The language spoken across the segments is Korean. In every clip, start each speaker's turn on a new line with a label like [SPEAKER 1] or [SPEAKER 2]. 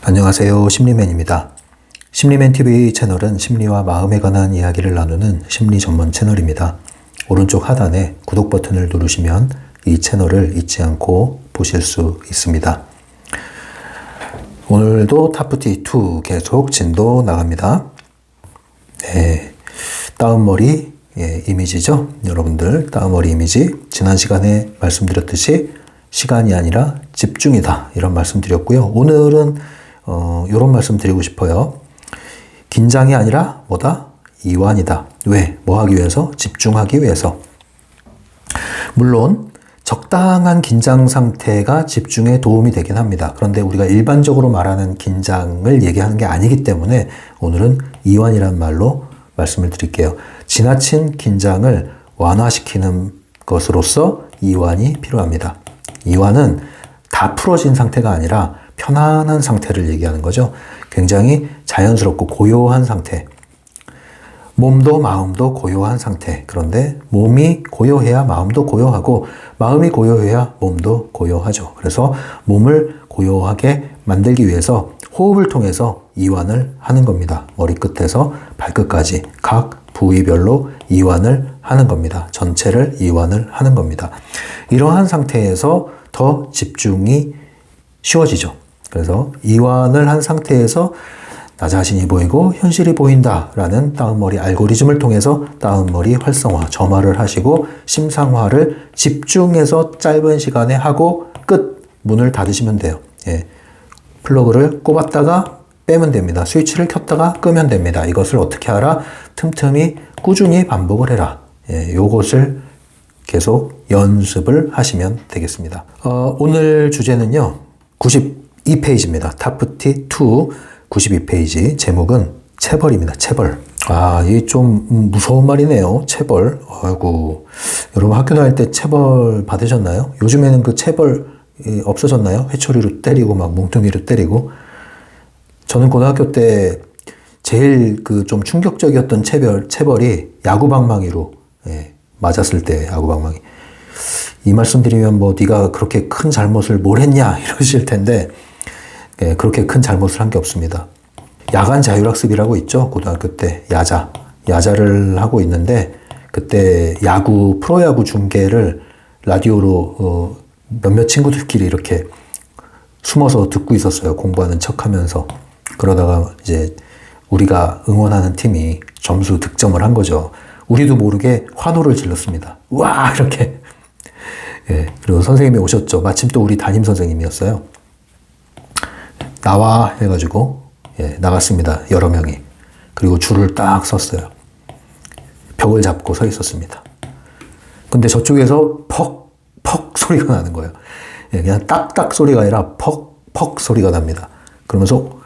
[SPEAKER 1] 안녕하세요. 심리맨입니다. 심리맨TV 채널은 심리와 마음에 관한 이야기를 나누는 심리 전문 채널입니다. 오른쪽 하단에 구독 버튼을 누르시면 이 채널을 잊지 않고 보실 수 있습니다. 오늘도 타프티2 계속 진도 나갑니다. 네, 다운머리 이미지죠. 여러분들 다운머리 이미지 지난 시간에 말씀드렸듯이 시간이 아니라 집중이다 이런 말씀 드렸고요. 오늘은 이런 말씀 드리고 싶어요. 긴장이 아니라 뭐다? 이완이다. 왜? 뭐 하기 위해서? 집중하기 위해서. 물론 적당한 긴장 상태가 집중에 도움이 되긴 합니다. 그런데 우리가 일반적으로 말하는 긴장을 얘기하는 게 아니기 때문에 오늘은 이완이라는 말로 말씀을 드릴게요. 지나친 긴장을 완화시키는 것으로서 이완이 필요합니다. 이완은 다 풀어진 상태가 아니라 편안한 상태를 얘기하는 거죠. 굉장히 자연스럽고 고요한 상태. 몸도 마음도 고요한 상태. 그런데 몸이 고요해야 마음도 고요하고 마음이 고요해야 몸도 고요하죠. 그래서 몸을 고요하게 만들기 위해서 호흡을 통해서 이완을 하는 겁니다. 머리끝에서 발끝까지 각 부위별로 이완을 하는 겁니다. 전체를 이완을 하는 겁니다. 이러한 상태에서 더 집중이 쉬워지죠. 그래서 이완을 한 상태에서 나 자신이 보이고 현실이 보인다라는 다운머리 알고리즘을 통해서 다운머리 활성화, 점화를 하시고 심상화를 집중해서 짧은 시간에 하고 끝! 문을 닫으시면 돼요. 예. 플러그를 꼽았다가 빼면 됩니다. 스위치를 켰다가 끄면 됩니다. 이것을 어떻게 하라? 틈틈이 꾸준히 반복을 해라. 예, 요것을 계속 연습을 하시면 되겠습니다. 오늘 주제는요. 92페이지입니다. 타프티2 92페이지 제목은 체벌입니다. 체벌. 이게 좀 무서운 말이네요. 체벌. 아이고, 여러분 학교 다닐 때 체벌 받으셨나요? 요즘에는 그 체벌 없어졌나요? 회초리로 때리고 막 뭉텅이로 때리고. 저는 고등학교 때 제일 그 좀 충격적이었던 체벌이 야구방망이로 맞았을 때 야구방망이. 이 말씀 드리면 뭐 네가 그렇게 큰 잘못을 뭘 했냐 이러실 텐데 그렇게 큰 잘못을 한 게 없습니다. 야간 자율학습이라고 있죠. 고등학교 때 야자를 하고 있는데 그때 프로야구 중계를 라디오로 몇몇 친구들끼리 이렇게 숨어서 듣고 있었어요. 공부하는 척하면서. 그러다가 이제 우리가 응원하는 팀이 점수 득점을 한 거죠. 우리도 모르게 환호를 질렀습니다. 와 이렇게. 그리고 선생님이 오셨죠. 마침 또 우리 담임 선생님이었어요. 나와 해가지고 나갔습니다. 여러 명이. 그리고 줄을 딱 섰어요. 벽을 잡고 서 있었습니다. 근데 저쪽에서 퍽퍽 소리가 나는 거예요. 그냥 딱딱 소리가 아니라 퍽퍽 소리가 납니다. 그러면서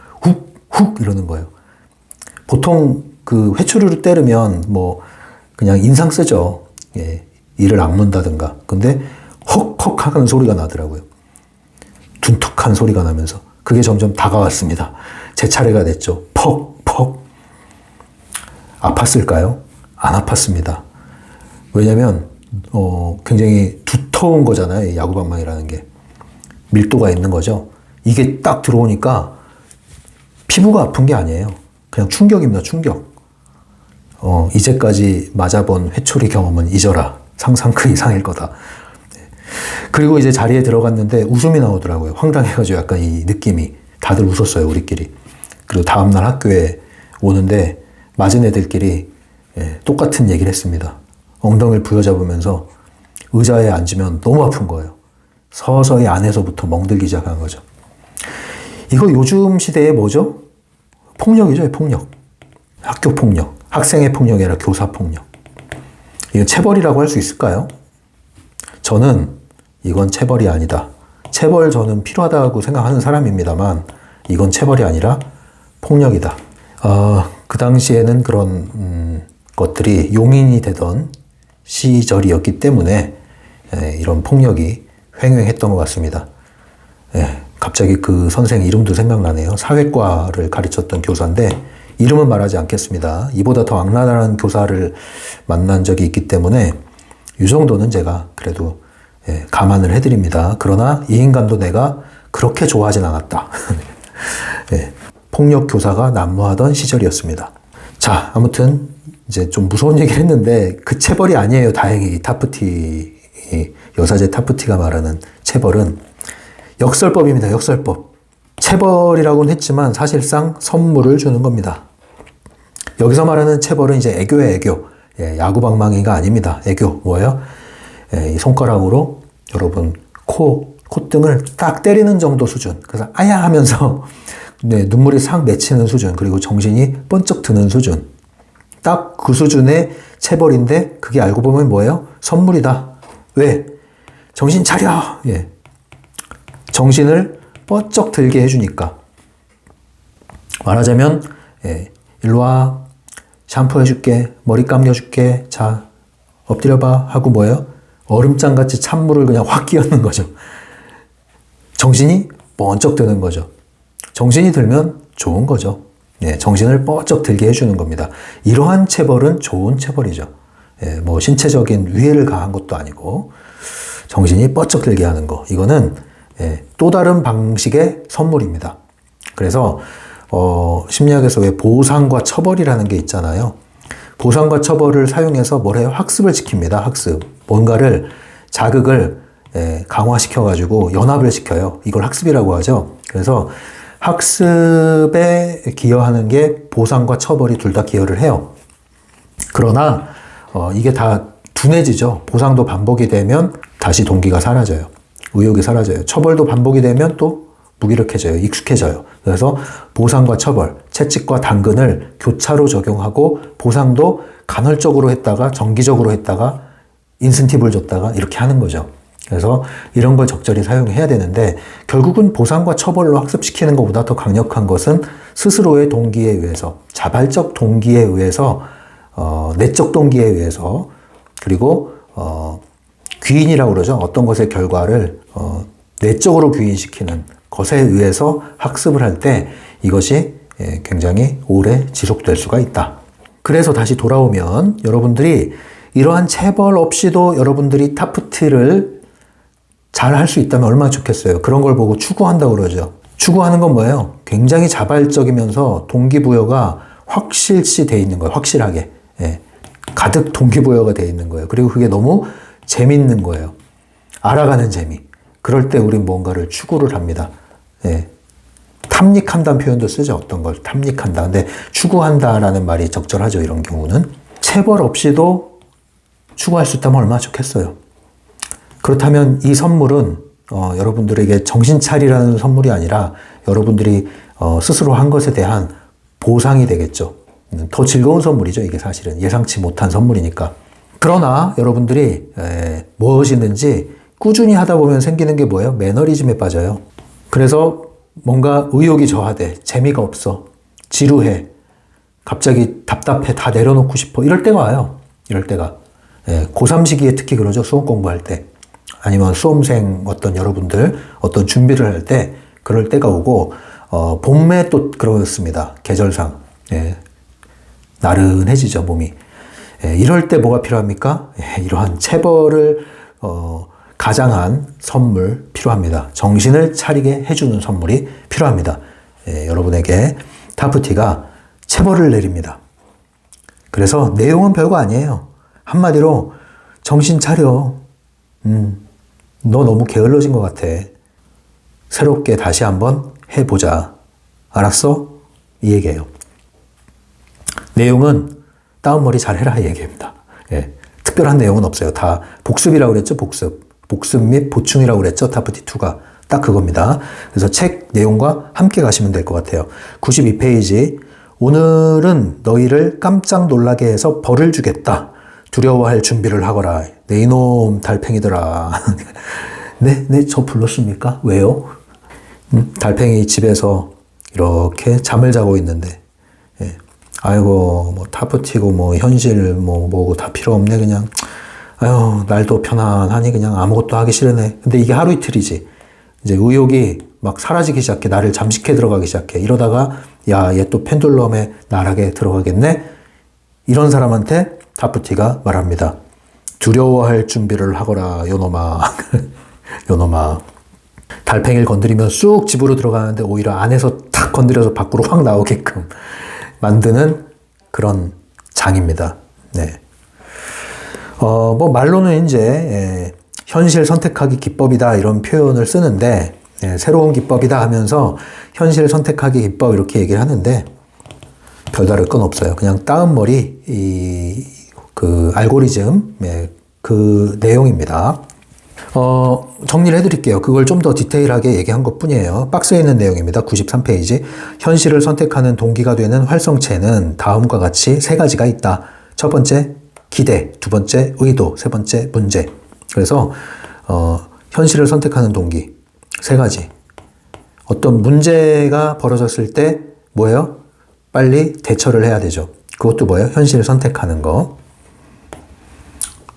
[SPEAKER 1] 훅훅 이러는 거예요. 보통 그 회초리로 때리면 뭐 그냥 인상 쓰죠. 이를 악문다든가. 근데 헉헉 하는 소리가 나더라고요. 둔툭한 소리가 나면서 그게 점점 다가왔습니다. 제 차례가 됐죠. 퍽퍽. 아팠을까요? 안 아팠습니다. 왜냐면 굉장히 두터운 거잖아요. 야구방망이라는 게. 밀도가 있는 거죠. 이게 딱 들어오니까 피부가 아픈 게 아니에요. 그냥 충격입니다. 충격. 이제까지 맞아본 회초리 경험은 잊어라. 상상 그 이상일 거다. 그리고 이제 자리에 들어갔는데 웃음이 나오더라고요. 황당해가지고 약간 이 느낌이. 다들 웃었어요. 우리끼리. 그리고 다음날 학교에 오는데 맞은 애들끼리 똑같은 얘기를 했습니다. 엉덩이를 부여잡으면서 의자에 앉으면 너무 아픈 거예요. 서서히 안에서부터 멍들기 시작한 거죠. 이거 요즘 시대에 뭐죠? 폭력이죠. 폭력. 학교 폭력. 학생의 폭력이 아니라 교사 폭력. 이거 체벌이라고 할 수 있을까요? 저는 이건 체벌이 아니다. 체벌 저는 필요하다고 생각하는 사람입니다만 이건 체벌이 아니라 폭력이다. 그 당시에는 그런 것들이 용인이 되던 시절이었기 때문에 이런 폭력이 횡행했던 것 같습니다. 갑자기 그 선생 이름도 생각나네요. 사회과를 가르쳤던 교사인데 이름은 말하지 않겠습니다. 이보다 더 악랄한 교사를 만난 적이 있기 때문에 이 정도는 제가 그래도 감안을 해드립니다. 그러나 이 인간도 내가 그렇게 좋아하진 않았다. 예, 폭력 교사가 난무하던 시절이었습니다. 자, 아무튼 이제 좀 무서운 얘기를 했는데 그 체벌이 아니에요. 다행히 타프티, 여사제 타프티가 말하는 체벌은 역설법입니다. 역설법. 체벌이라고는 했지만 사실상 선물을 주는 겁니다. 여기서 말하는 체벌은 이제 애교예요, 애교. 예, 야구방망이가 아닙니다. 애교. 뭐예요? 예, 이 손가락으로 여러분 콧등을 딱 때리는 정도 수준. 그래서 아야 하면서 네, 눈물이 싹 맺히는 수준. 그리고 정신이 번쩍 드는 수준. 딱 그 수준의 체벌인데 그게 알고 보면 뭐예요? 선물이다. 왜? 정신 차려. 예. 정신을 번쩍 들게 해주니까. 말하자면 예, 일로 와. 샴푸 해줄게. 머리 감겨줄게. 자, 엎드려봐. 하고 뭐예요? 얼음장같이 찬물을 그냥 확 끼얹는 거죠. 정신이 번쩍 드는 거죠. 정신이 들면 좋은 거죠. 예, 정신을 번쩍 들게 해주는 겁니다. 이러한 체벌은 좋은 체벌이죠. 예, 뭐 신체적인 위해를 가한 것도 아니고 정신이 번쩍 들게 하는 거. 이거는 예, 또 다른 방식의 선물입니다. 그래서 심리학에서 왜 보상과 처벌이라는 게 있잖아요. 보상과 처벌을 사용해서 뭘 해요? 학습을 시킵니다. 학습. 뭔가를 자극을 강화시켜가지고 연합을 시켜요. 이걸 학습이라고 하죠. 그래서 학습에 기여하는 게 보상과 처벌이 둘 다 기여를 해요. 그러나 이게 다 둔해지죠. 보상도 반복이 되면 다시 동기가 사라져요. 의욕이 사라져요. 처벌도 반복이 되면 또 무기력해져요. 익숙해져요. 그래서 보상과 처벌, 채찍과 당근을 교차로 적용하고 보상도 간헐적으로 했다가 정기적으로 했다가 인센티브를 줬다가 이렇게 하는 거죠. 그래서 이런 걸 적절히 사용해야 되는데 결국은 보상과 처벌로 학습시키는 것보다 더 강력한 것은 스스로의 동기에 의해서 자발적 동기에 의해서 내적 동기에 의해서 그리고 귀인이라고 그러죠. 어떤 것의 결과를 내적으로 귀인시키는 것에 의해서 학습을 할 때 이것이 굉장히 오래 지속될 수가 있다. 그래서 다시 돌아오면 여러분들이 이러한 체벌 없이도 여러분들이 타프티를 잘 할 수 있다면 얼마나 좋겠어요. 그런 걸 보고 추구한다고 그러죠. 추구하는 건 뭐예요? 굉장히 자발적이면서 동기부여가 확실시 돼 있는 거예요. 확실하게. 예. 가득 동기부여가 돼 있는 거예요. 그리고 그게 너무 재밌는 거예요. 알아가는 재미. 그럴 때 우린 뭔가를 추구를 합니다. 예. 탐닉한다는 표현도 쓰죠. 어떤 걸 탐닉한다. 근데 추구한다라는 말이 적절하죠. 이런 경우는. 체벌 없이도 추구할 수 있다면 얼마나 좋겠어요. 그렇다면 이 선물은 여러분들에게 정신 차리라는 선물이 아니라 여러분들이 스스로 한 것에 대한 보상이 되겠죠. 더 즐거운 선물이죠. 이게 사실은 예상치 못한 선물이니까. 그러나 여러분들이 무엇이든지 꾸준히 하다 보면 생기는 게 뭐예요? 매너리즘에 빠져요. 그래서 뭔가 의욕이 저하돼. 재미가 없어. 지루해. 갑자기 답답해. 다 내려놓고 싶어. 이럴 때가 와요. 이럴 때가. 고3 시기에 특히 그러죠. 수험 공부할 때. 아니면 수험생 어떤 여러분들 어떤 준비를 할 때 그럴 때가 오고 봄에 또 그렇습니다. 계절상. 나른해지죠. 몸이. 이럴 때 뭐가 필요합니까? 이러한 체벌을 가장한 선물 필요합니다. 정신을 차리게 해주는 선물이 필요합니다. 여러분에게 타프티가 체벌을 내립니다. 그래서 내용은 별거 아니에요. 한마디로 정신 차려. 너 너무 게을러진 것 같아. 새롭게 다시 한번 해보자. 알았어? 이 얘기예요. 내용은 다운머리 잘해라 이 얘기입니다. 특별한 내용은 없어요. 다 복습이라고 그랬죠. 복습 및 보충이라고 그랬죠. 타프티2가 딱 그겁니다. 그래서 책 내용과 함께 가시면 될 것 같아요. 92페이지. 오늘은 너희를 깜짝 놀라게 해서 벌을 주겠다. 두려워할 준비를 하거라. 네 이놈 달팽이들아. 네, 저 불렀습니까? 왜요? 달팽이 집에서 이렇게 잠을 자고 있는데 아이고 뭐 타프티고 뭐 현실 뭐고 다 필요 없네 그냥. 아유 날도 편안하니 그냥 아무것도 하기 싫으네. 근데 이게 하루 이틀이지. 이제 의욕이 막 사라지기 시작해. 나를 잠식해 들어가기 시작해. 이러다가 야, 얘 또 펜듈럼에 나락에 들어가겠네? 이런 사람한테 타프티가 말합니다. 두려워할 준비를 하거라, 요놈아. 요놈아. 달팽이를 건드리면 쑥 집으로 들어가는데 오히려 안에서 탁 딱 건드려서 밖으로 확 나오게끔 만드는 그런 장입니다. 네. 뭐 말로는 이제 현실 선택하기 기법이다 이런 표현을 쓰는데 새로운 기법이다 하면서 현실 선택하기 기법 이렇게 얘기를 하는데 별다를 건 없어요. 그냥 다운머리 그 알고리즘 그 내용입니다. 정리를 해드릴게요. 그걸 좀 더 디테일하게 얘기한 것 뿐이에요. 박스에 있는 내용입니다. 93페이지. 현실을 선택하는 동기가 되는 활성체는 다음과 같이 세 가지가 있다. 첫 번째, 기대. 두 번째, 의도. 세 번째, 문제. 그래서 현실을 선택하는 동기 세 가지. 어떤 문제가 벌어졌을 때 뭐예요? 빨리 대처를 해야 되죠. 그것도 뭐예요? 현실을 선택하는 거.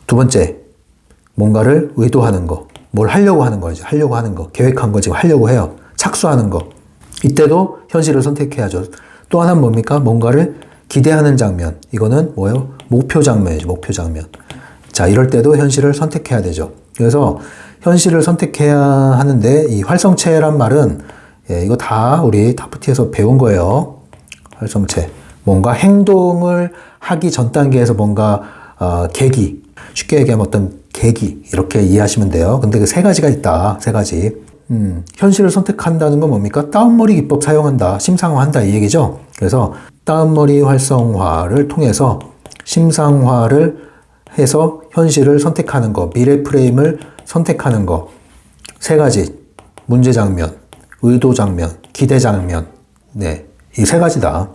[SPEAKER 1] 두 번째, 뭔가를 의도하는 거. 뭘 하려고 하는 거죠. 하려고 하는 거. 계획한 거 지금 하려고 해요. 착수하는 거. 이때도 현실을 선택해야죠. 또 하나는 뭡니까? 뭔가를 기대하는 장면. 이거는 뭐예요? 목표 장면이죠. 목표 장면. 자, 이럴 때도 현실을 선택해야 되죠. 그래서 현실을 선택해야 하는데 이 활성체란 말은 이거 다 우리 타프티에서 배운 거예요. 활성체. 뭔가 행동을 하기 전 단계에서 뭔가 계기. 쉽게 얘기하면 어떤 계기 이렇게 이해하시면 돼요. 근데 그 세 가지가 있다. 세 가지. 현실을 선택한다는 건 뭡니까? 다운머리 기법 사용한다. 심상화한다 이 얘기죠. 그래서 다운머리 활성화를 통해서 심상화를 해서 현실을 선택하는 거, 미래 프레임을 선택하는 거. 세 가지. 문제 장면, 의도 장면, 기대 장면. 네, 이 세 가지다.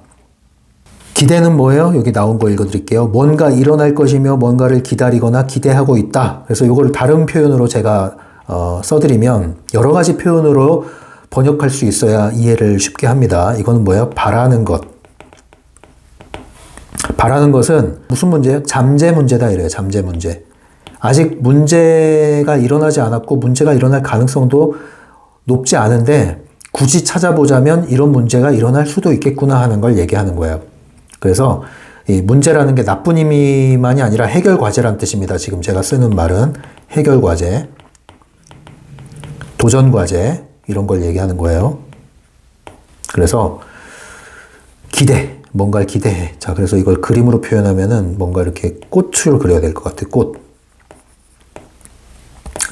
[SPEAKER 1] 기대는 뭐예요? 여기 나온 거 읽어드릴게요. 뭔가 일어날 것이며 뭔가를 기다리거나 기대하고 있다. 그래서 이걸 다른 표현으로 제가 써드리면 여러 가지 표현으로 번역할 수 있어야 이해를 쉽게 합니다. 이거는 뭐예요? 바라는 것. 바라는 것은 무슨 문제예요? 잠재 문제다 이래요. 잠재 문제. 아직 문제가 일어나지 않았고 문제가 일어날 가능성도 높지 않은데 굳이 찾아보자면 이런 문제가 일어날 수도 있겠구나 하는 걸 얘기하는 거예요. 그래서 이 문제라는 게 나쁜 의미만이 아니라 해결 과제란 뜻입니다. 지금 제가 쓰는 말은 해결 과제, 도전 과제 이런 걸 얘기하는 거예요. 그래서 기대, 뭔가를 기대해. 자, 그래서 이걸 그림으로 표현하면은 뭔가 이렇게 꽃을 그려야 될 것 같아. 꽃.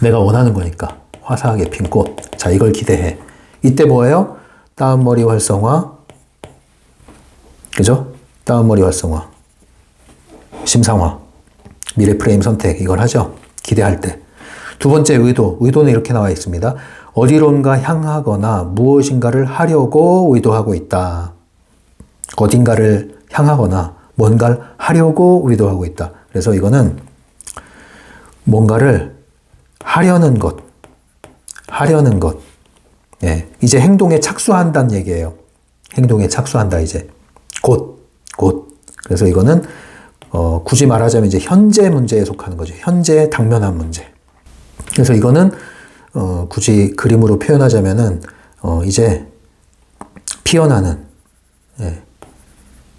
[SPEAKER 1] 내가 원하는 거니까 화사하게 핀 꽃. 자, 이걸 기대해. 이때 뭐예요? 다운머리 활성화. 그죠? 다운머리 활성화, 심상화, 미래 프레임 선택 이걸 하죠. 기대할 때. 두 번째 의도. 의도는 이렇게 나와 있습니다. 어디론가 향하거나 무엇인가를 하려고 의도하고 있다. 어딘가를 향하거나 뭔가를 하려고 의도하고 있다. 그래서 이거는 뭔가를 하려는 것. 하려는 것. 예, 이제 행동에 착수한다는 얘기예요. 행동에 착수한다 이제. 곧. 그래서 이거는 굳이 말하자면 이제 현재 문제에 속하는 거죠. 현재 당면한 문제. 그래서 이거는 굳이 그림으로 표현하자면은 이제 피어나는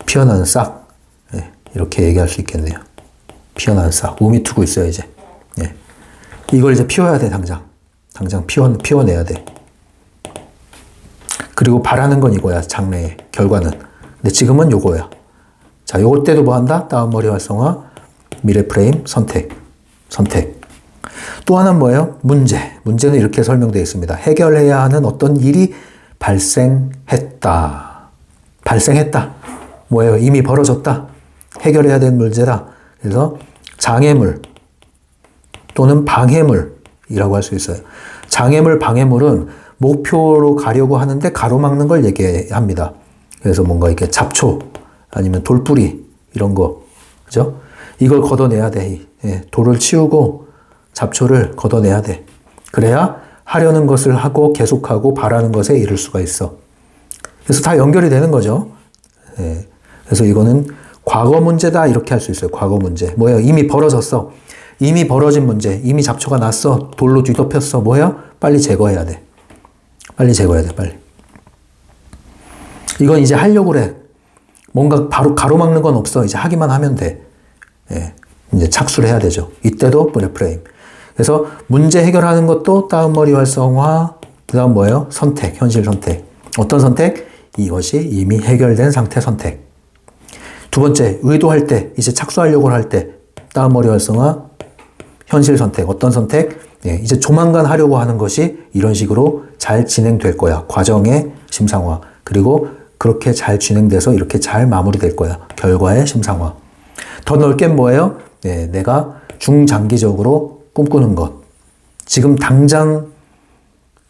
[SPEAKER 1] 피어나는 싹 이렇게 얘기할 수 있겠네요. 피어나는 싹. 우미 트고 있어요 이제. 이걸 이제 피워야 돼 당장 피워내야 돼. 그리고 바라는 건 이거야. 장래의 결과는. 근데 지금은 요거야. 자, 요거 때도 뭐 한다? 다운머리 활성화, 미래 프레임, 선택. 또 하나는 뭐예요? 문제는 이렇게 설명되어 있습니다. 해결해야 하는 어떤 일이 발생했다. 뭐예요? 이미 벌어졌다. 해결해야 되는 문제다. 그래서 장애물 또는 방해물이라고 할 수 있어요. 장애물, 방해물은 목표로 가려고 하는데 가로막는 걸 얘기합니다. 그래서 뭔가 이렇게 잡초 아니면 돌뿌리 이런 거, 그죠? 이걸 걷어내야 돼. 돌을 치우고 잡초를 걷어내야 돼. 그래야 하려는 것을 하고 계속하고 바라는 것에 이를 수가 있어. 그래서 다 연결이 되는 거죠. 그래서 이거는 과거 문제다 이렇게 할 수 있어요. 과거 문제. 뭐예요? 이미 벌어졌어. 이미 벌어진 문제. 이미 잡초가 났어. 돌로 뒤덮였어. 뭐야? 빨리 제거해야 돼. 빨리. 이건 이제 하려고 그래. 뭔가 바로 가로막는 건 없어. 이제 하기만 하면 돼. 이제 착수를 해야 되죠. 이때도 미래 프레임. 그래서 문제 해결하는 것도 다운머리 활성화, 그 다음 뭐예요? 선택, 현실 선택. 어떤 선택? 이것이 이미 해결된 상태 선택. 두 번째, 의도할 때, 이제 착수하려고 할 때, 다운머리 활성화, 현실 선택. 어떤 선택? 예, 이제 조만간 하려고 하는 것이 이런 식으로 잘 진행될 거야. 과정의 심상화. 그리고 그렇게 잘 진행돼서 이렇게 잘 마무리될 거야. 결과의 심상화. 더 넓게 뭐예요? 네, 내가 중장기적으로 꿈꾸는 것. 지금 당장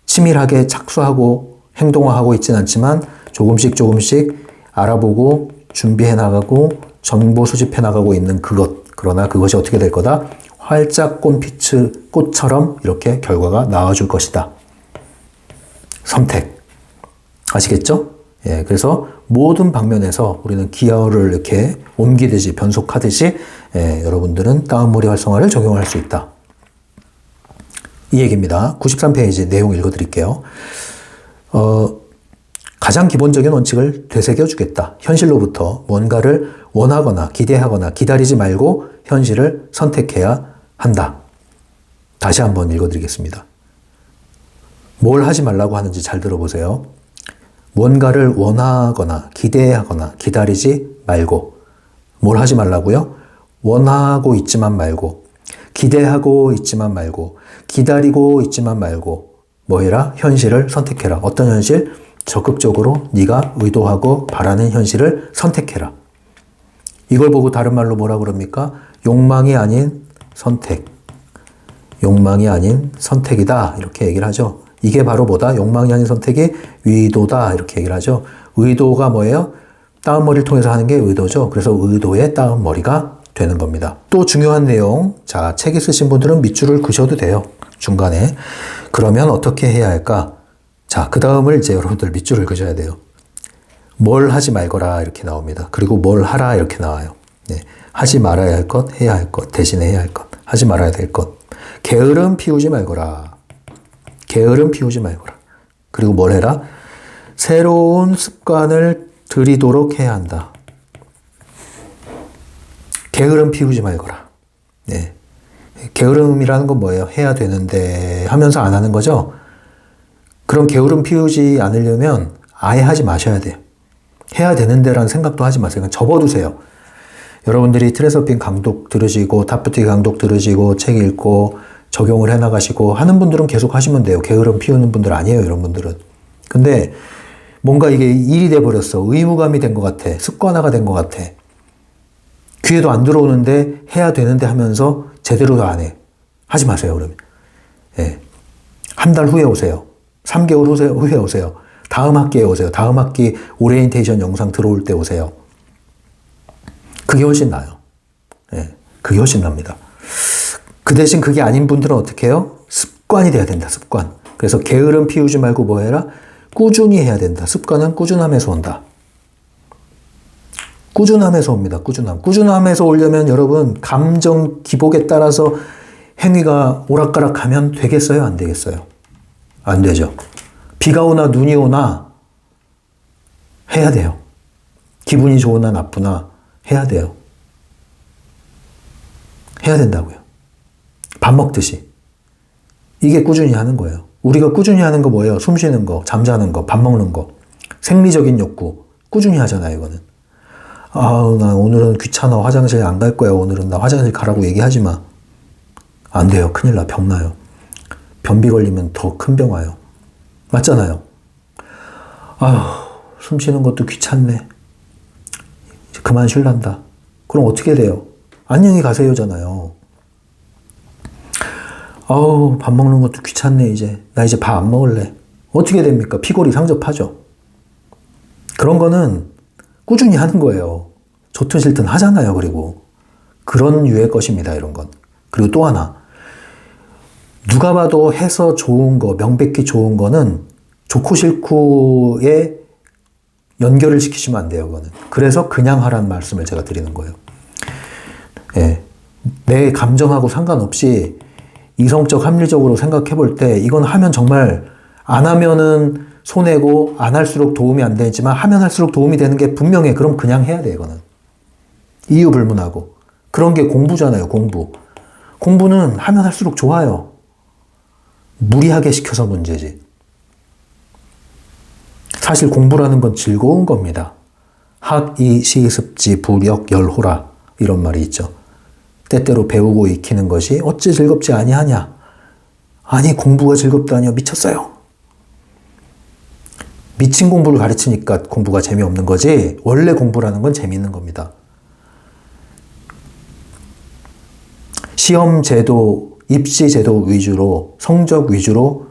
[SPEAKER 1] 치밀하게 착수하고 행동화하고 있진 않지만 조금씩 알아보고 준비해 나가고 정보 수집해 나가고 있는 그것. 그러나 그것이 어떻게 될 거다? 활짝 꽃처럼 이렇게 결과가 나와줄 것이다. 선택. 아시겠죠? 예, 그래서 모든 방면에서 우리는 기어를 이렇게 옮기듯이 변속하듯이 여러분들은 다운머리 활성화를 적용할 수 있다. 이 얘기입니다. 93페이지 내용 읽어드릴게요. 가장 기본적인 원칙을 되새겨주겠다. 현실로부터 뭔가를 원하거나 기대하거나 기다리지 말고 현실을 선택해야 한다. 다시 한번 읽어드리겠습니다. 뭘 하지 말라고 하는지 잘 들어보세요. 뭔가를 원하거나 기대하거나 기다리지 말고. 뭘 하지 말라고요? 원하고 있지만 말고, 기대하고 있지만 말고, 기다리고 있지만 말고, 뭐 해라? 현실을 선택해라. 어떤 현실? 적극적으로 네가 의도하고 바라는 현실을 선택해라. 이걸 보고 다른 말로 뭐라 그럽니까? 욕망이 아닌 선택. 욕망이 아닌 선택이다. 이렇게 얘기를 하죠. 이게 바로 뭐다? 욕망이 아닌 선택이 의도다. 이렇게 얘기를 하죠. 의도가 뭐예요? 다운머리를 통해서 하는 게 의도죠. 그래서 의도의 다운머리가 되는 겁니다. 또 중요한 내용. 자, 책 있으신 분들은 밑줄을 그셔도 돼요. 중간에. 그러면 어떻게 해야 할까? 자, 그 다음을 이제 여러분들 밑줄을 그셔야 돼요. 뭘 하지 말거라 이렇게 나옵니다. 그리고 뭘 하라 이렇게 나와요. 네. 하지 말아야 할 것, 해야 할 것, 대신에 해야 할 것, 하지 말아야 될 것. 게으름 피우지 말거라. 게으름 피우지 말거라. 그리고 뭘 해라? 새로운 습관을 들이도록 해야 한다. 게으름 피우지 말거라. 네. 게으름이라는 건 뭐예요? 해야 되는데 하면서 안 하는 거죠? 그런 게으름 피우지 않으려면 아예 하지 마셔야 돼요. 해야 되는데라는 생각도 하지 마세요. 그냥 접어두세요. 여러분들이 트레서핑 강독 들으시고 타프티 강독 들으시고 책 읽고 적용을 해나가시고 하는 분들은 계속 하시면 돼요. 게으름 피우는 분들 아니에요. 이런 분들은. 근데 뭔가 이게 일이 돼버렸어. 의무감이 된 것 같아. 습관화가 된 것 같아. 귀에도 안 들어오는데 해야 되는데 하면서 제대로도 안 해. 하지 마세요. 그러면. 예. 한 달 후에 오세요. 3개월 후에 오세요. 다음 학기에 오세요. 다음 학기 오리엔테이션 영상 들어올 때 오세요. 그게 훨씬 나아요. 예, 그게 훨씬 납니다. 그 대신 그게 아닌 분들은 어떻게 해요? 습관이 돼야 된다. 습관. 그래서 게으름 피우지 말고 뭐 해라? 꾸준히 해야 된다. 습관은 꾸준함에서 온다. 꾸준함에서 옵니다. 꾸준함. 꾸준함에서 오려면 여러분 감정 기복에 따라서 행위가 오락가락하면 되겠어요? 안 되겠어요? 안 되죠. 비가 오나 눈이 오나 해야 돼요. 기분이 좋으나 나쁘나 해야 돼요. 해야 된다고요. 밥 먹듯이. 이게 꾸준히 하는 거예요. 우리가 꾸준히 하는 거 뭐예요? 숨 쉬는 거, 잠자는 거, 밥 먹는 거. 생리적인 욕구. 꾸준히 하잖아요, 이거는. 아, 나 오늘은 귀찮아. 화장실 안 갈 거야. 오늘은 나 화장실 가라고 얘기하지 마. 안 돼요. 큰일 나. 병 나요. 변비 걸리면 더 큰 병 와요. 맞잖아요. 아휴, 숨 쉬는 것도 귀찮네. 이제 그만 쉴란다. 그럼 어떻게 돼요? 안녕히 가세요잖아요. 아우, 밥 먹는 것도 귀찮네, 이제. 나 이제 밥 안 먹을래. 어떻게 됩니까? 피골이 상접하죠. 그런 거는 꾸준히 하는 거예요. 좋든 싫든 하잖아요, 그리고. 그런 유의 것입니다, 이런 건. 그리고 또 하나. 누가 봐도 해서 좋은 거, 명백히 좋은 거는 좋고 싫고에 연결을 시키시면 안 돼요, 그거는. 그래서 그냥 하라는 말씀을 제가 드리는 거예요. 예. 내 감정하고 상관없이 이성적, 합리적으로 생각해 볼 때 이건 하면 정말 안 하면은 손해고 안 할수록 도움이 안 되지만 하면 할수록 도움이 되는 게 분명해. 그럼 그냥 해야 돼, 이거는. 이유 불문하고. 그런 게 공부잖아요, 공부. 공부는 하면 할수록 좋아요. 무리하게 시켜서 문제지. 사실 공부라는 건 즐거운 겁니다. 학이 시습지 부력 열호라 이런 말이 있죠. 때때로 배우고 익히는 것이 어찌 즐겁지 아니하냐. 아니 공부가 즐겁다니요. 미쳤어요. 미친 공부를 가르치니까 공부가 재미없는 거지 원래 공부라는 건 재미있는 겁니다. 시험 제도, 입시 제도 위주로 성적 위주로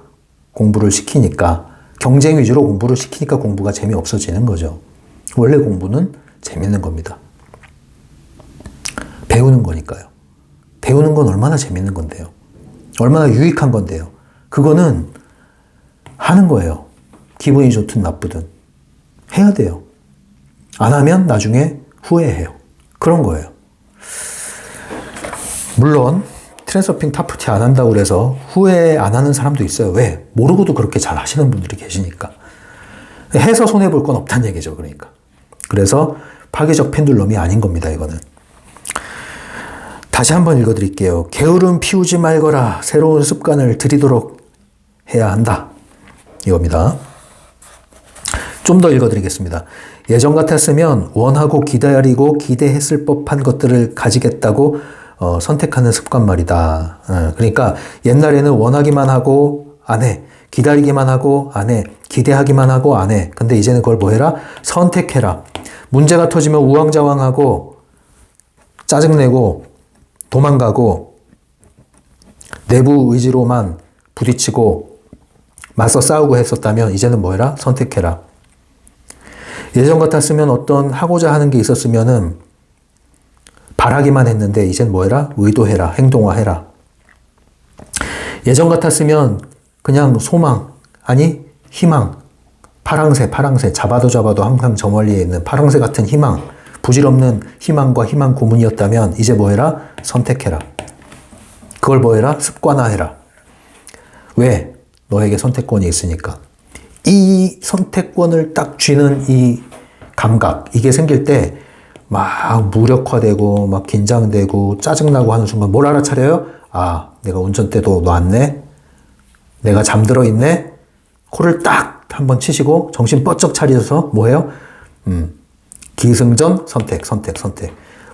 [SPEAKER 1] 공부를 시키니까 경쟁 위주로 공부를 시키니까 공부가 재미없어지는 거죠. 원래 공부는 재밌는 겁니다. 배우는 거니까요. 배우는 건 얼마나 재밌는 건데요. 얼마나 유익한 건데요. 그거는 하는 거예요. 기분이 좋든 나쁘든. 해야 돼요. 안 하면 나중에 후회해요. 그런 거예요. 물론 트랜서핑 타프티 안 한다고 그래서 후회 안 하는 사람도 있어요. 왜? 모르고도 그렇게 잘 하시는 분들이 계시니까. 해서 손해볼 건 없다는 얘기죠. 그러니까. 그래서 파괴적 펜듈럼이 아닌 겁니다. 이거는. 다시 한번 읽어드릴게요. 게으름 피우지 말거라. 새로운 습관을 들이도록 해야 한다. 이겁니다. 좀 더 읽어드리겠습니다. 예전 같았으면 원하고 기다리고 기대했을 법한 것들을 가지겠다고 선택하는 습관 말이다. 그러니까 옛날에는 원하기만 하고 안 해. 기다리기만 하고 안 해. 기대하기만 하고 안 해. 근데 이제는 그걸 뭐 해라? 선택해라. 문제가 터지면 우왕좌왕하고 짜증내고 도망가고 내부 의지로만 부딪히고 맞서 싸우고 했었다면 이제는 뭐 해라? 선택해라. 예전 같았으면 어떤 하고자 하는 게 있었으면은 바라기만 했는데 이젠 뭐 해라? 의도해라. 행동화해라. 예전 같았으면 그냥 소망, 아니 희망, 파랑새 잡아도 항상 저 멀리에 있는 파랑새 같은 희망, 부질없는 희망과 희망 고문이었다면 이제 뭐 해라? 선택해라. 그걸 뭐 해라? 습관화해라. 왜? 너에게 선택권이 있으니까. 이 선택권을 딱 쥐는 이 감각, 이게 생길 때 막 무력화되고 막 긴장되고 짜증나고 하는 순간 뭘 알아차려요? 아, 내가 운전대도 놨네? 내가 잠들어 있네? 코를 딱 한번 치시고 정신 번쩍 차려서 뭐예요? 기승전 선택.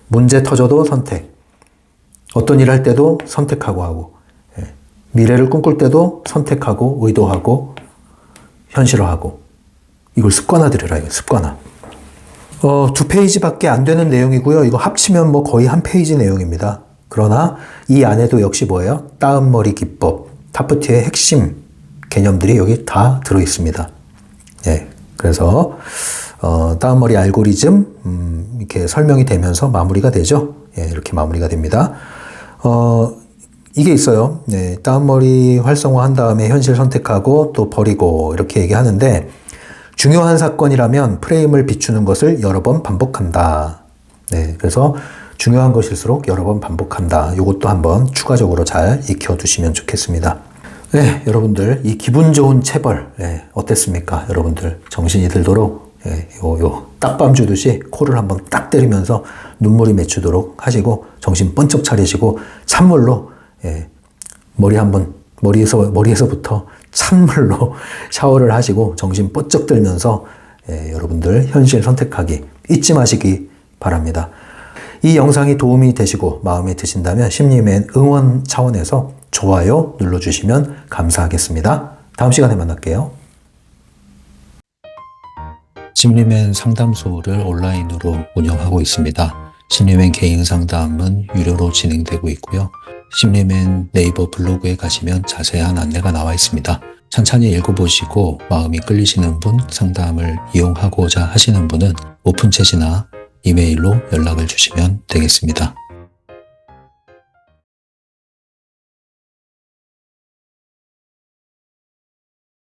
[SPEAKER 1] 문제 터져도 선택. 어떤 일 할 때도 선택하고 하고, 미래를 꿈꿀 때도 선택하고 의도하고 현실화하고. 이걸 습관화들이라 이거 습관화. 2페이지밖에 안 되는 내용이고요. 이거 합치면 뭐 거의 1페이지 내용입니다. 그러나 이 안에도 역시 뭐예요? 따옴머리 기법, 타프티의 핵심 개념들이 여기 다 들어 있습니다. 예, 그래서 따옴머리 알고리즘 이렇게 설명이 되면서 마무리가 되죠. 예, 이렇게 마무리가 됩니다. 이게 있어요. 네, 따옴머리 활성화한 다음에 현실 선택하고 또 버리고 이렇게 얘기하는데 중요한 사건이라면 프레임을 비추는 것을 여러 번 반복한다. 네, 그래서 중요한 것일수록 여러 번 반복한다. 이것도 한번 추가적으로 잘 익혀두시면 좋겠습니다. 네, 여러분들 이 기분 좋은 체벌 어땠습니까? 여러분들 정신이 들도록 요 딱밤 주듯이 코를 한번 딱 때리면서 눈물이 맺히도록 하시고 정신 번쩍 차리시고 찬물로 머리에서부터 찬물로 샤워를 하시고 정신 번쩍 들면서 여러분들 현실 선택하기 잊지 마시기 바랍니다. 이 영상이 도움이 되시고 마음에 드신다면 심리맨 응원 차원에서 좋아요 눌러주시면 감사하겠습니다. 다음 시간에 만날게요. 심리맨 상담소를 온라인으로 운영하고 있습니다. 심리맨 개인 상담은 유료로 진행되고 있고요. 심리맨 네이버 블로그에 가시면 자세한 안내가 나와 있습니다. 천천히 읽어보시고 마음이 끌리시는 분, 상담을 이용하고자 하시는 분은 오픈챗이나 이메일로 연락을 주시면 되겠습니다.